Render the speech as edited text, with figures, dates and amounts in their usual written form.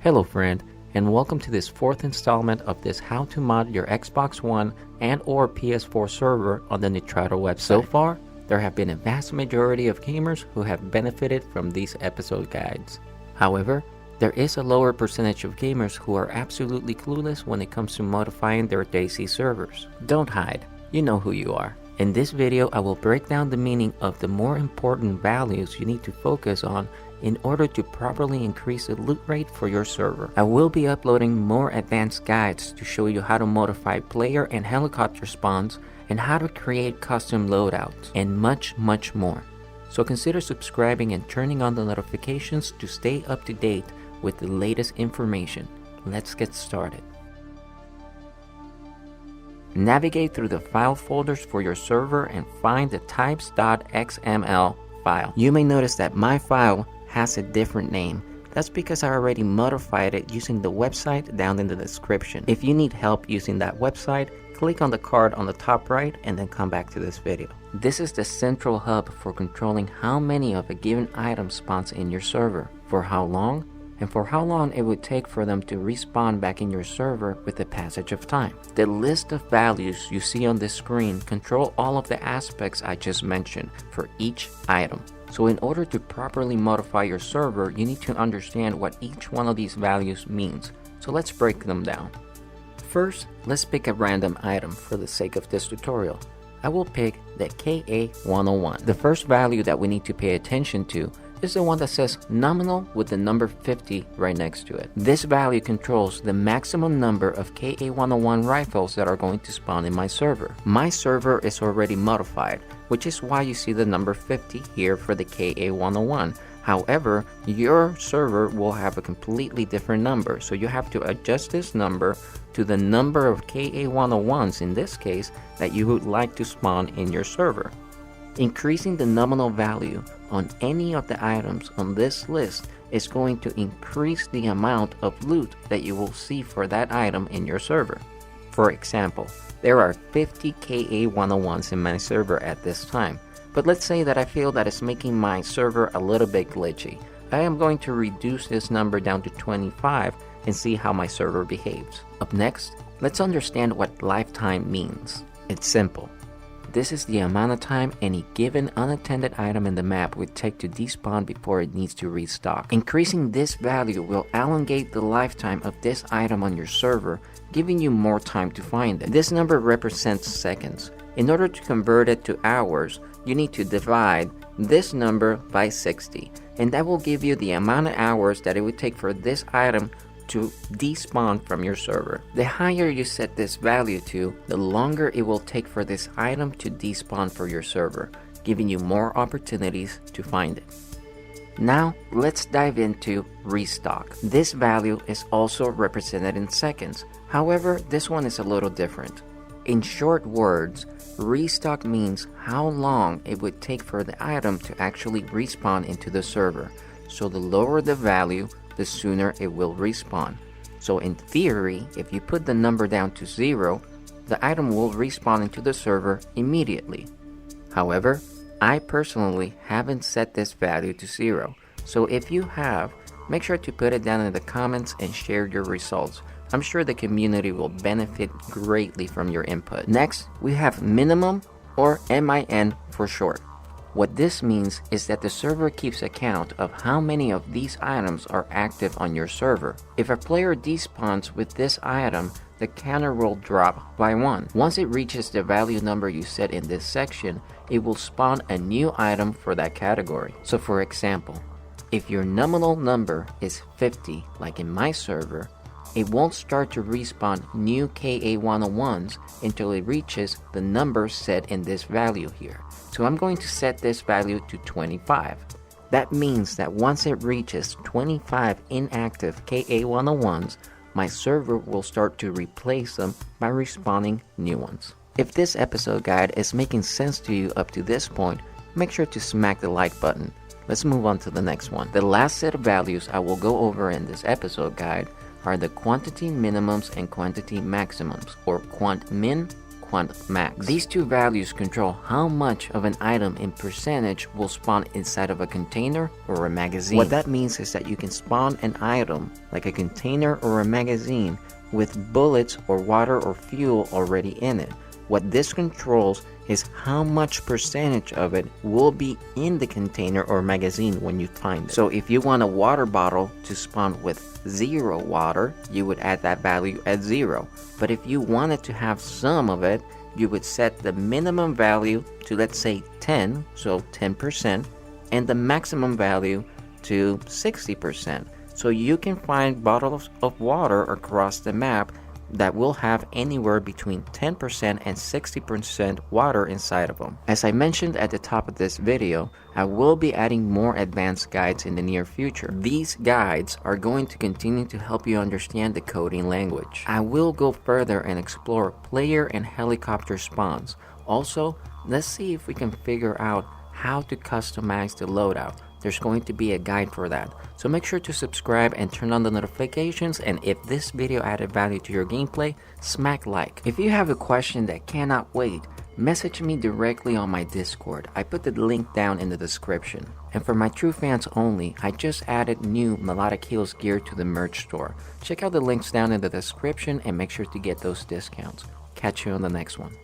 Hello friend, and welcome to this fourth installment of this how to mod your Xbox One and or PS4 server on the Nitrado website. So far, there have been a vast majority of gamers who have benefited from these episode guides. However, there is a lower percentage of gamers who are absolutely clueless when it comes to modifying their DayZ servers. Don't hide, you know who you are. In this video, I will break down the meaning of the more important values you need to focus on in order to properly increase the loot rate for your server. I will be uploading more advanced guides to show you how to modify player and helicopter spawns and how to create custom loadouts and much more. So consider subscribing and turning on the notifications to stay up to date with the latest information. Let's get started. Navigate through the file folders for your server and find the types.xml file. You may notice that my file has a different name. That's because I already modified it using the website down in the description. If you need help using that website, click on the card on the top right and then come back to this video. This is the central hub for controlling how many of a given item spawns in your server, for how long, and for how long it would take for them to respawn back in your server with the passage of time. The list of values you see on this screen control all of the aspects I just mentioned for each item. So in order to properly modify your server, you need to understand what each one of these values means. So let's break them down. First, let's pick a random item for the sake of this tutorial. I will pick the KA101. The first value that we need to pay attention to is the one that says nominal with the number 50 right next to it. This value controls the maximum number of KA101 rifles that are going to spawn in my server. My server is already modified, which is why you see the number 50 here for the KA101. However, your server will have a completely different number, so you have to adjust this number to the number of KA101s in this case that you would like to spawn in your server. Increasing the nominal value on any of the items on this list is going to increase the amount of loot that you will see for that item in your server. For example, there are 50 KA101s in my server at this time, but let's say that I feel that it's making my server a little bit glitchy. I am going to reduce this number down to 25 and see how my server behaves. Up next, let's understand what lifetime means. It's simple. This is the amount of time any given unattended item in the map would take to despawn before it needs to restock. Increasing this value will elongate the lifetime of this item on your server, giving you more time to find it. This number represents seconds. In order to convert it to hours, you need to divide this number by 60, and that will give you the amount of hours that it would take for this item to despawn from your server. The higher you set this value to, the longer it will take for this item to despawn for your server, giving you more opportunities to find it. Now, let's dive into restock. This value is also represented in seconds. However, this one is a little different. In short words, restock means how long it would take for the item to actually respawn into the server. So the lower the value, the sooner it will respawn. So in theory, if you put the number down to 0, the item will respawn into the server immediately. However, I personally haven't set this value to 0. So if you have, make sure to put it down in the comments and share your results. I'm sure the community will benefit greatly from your input. Next, we have minimum, or MIN for short. What this means is that the server keeps account of how many of these items are active on your server. If a player despawns with this item, the counter will drop by 1. Once it reaches the value number you set in this section, it will spawn a new item for that category. So for example, if your nominal number is 50, like in my server, it won't start to respawn new KA101s until it reaches the number set in this value here. So I'm going to set this value to 25. That means that once it reaches 25 inactive KA101s, my server will start to replace them by respawning new ones. If this episode guide is making sense to you up to this point, make sure to smack the like button. Let's move on to the next one. The last set of values I will go over in this episode guide are the quantity minimums and quantity maximums, or quant min, quant max. These two values control how much of an item in percentage will spawn inside of a container or a magazine. What that means is that you can spawn an item, like a container or a magazine, with bullets or water or fuel already in it. What this controls is how much percentage of it will be in the container or magazine when you find it. So if you want a water bottle to spawn with 0 water, you would add that value at 0. But if you wanted to have some of it, you would set the minimum value to, let's say, 10, so 10%, and the maximum value to 60%. So you can find bottles of water across the map that will have anywhere between 10% and 60% water inside of them. As I mentioned at the top of this video, I will be adding more advanced guides in the near future. These guides are going to continue to help you understand the coding language. I will go further and explore player and helicopter spawns. Also, let's see if we can figure out how to customize the loadout. There's going to be a guide for that. So make sure to subscribe and turn on the notifications, and if this video added value to your gameplay, smack like. If you have a question that cannot wait, message me directly on my Discord. I put the link down in the description. And for my true fans only, I just added new Melodic Heals gear to the merch store. Check out the links down in the description and make sure to get those discounts. Catch you on the next one.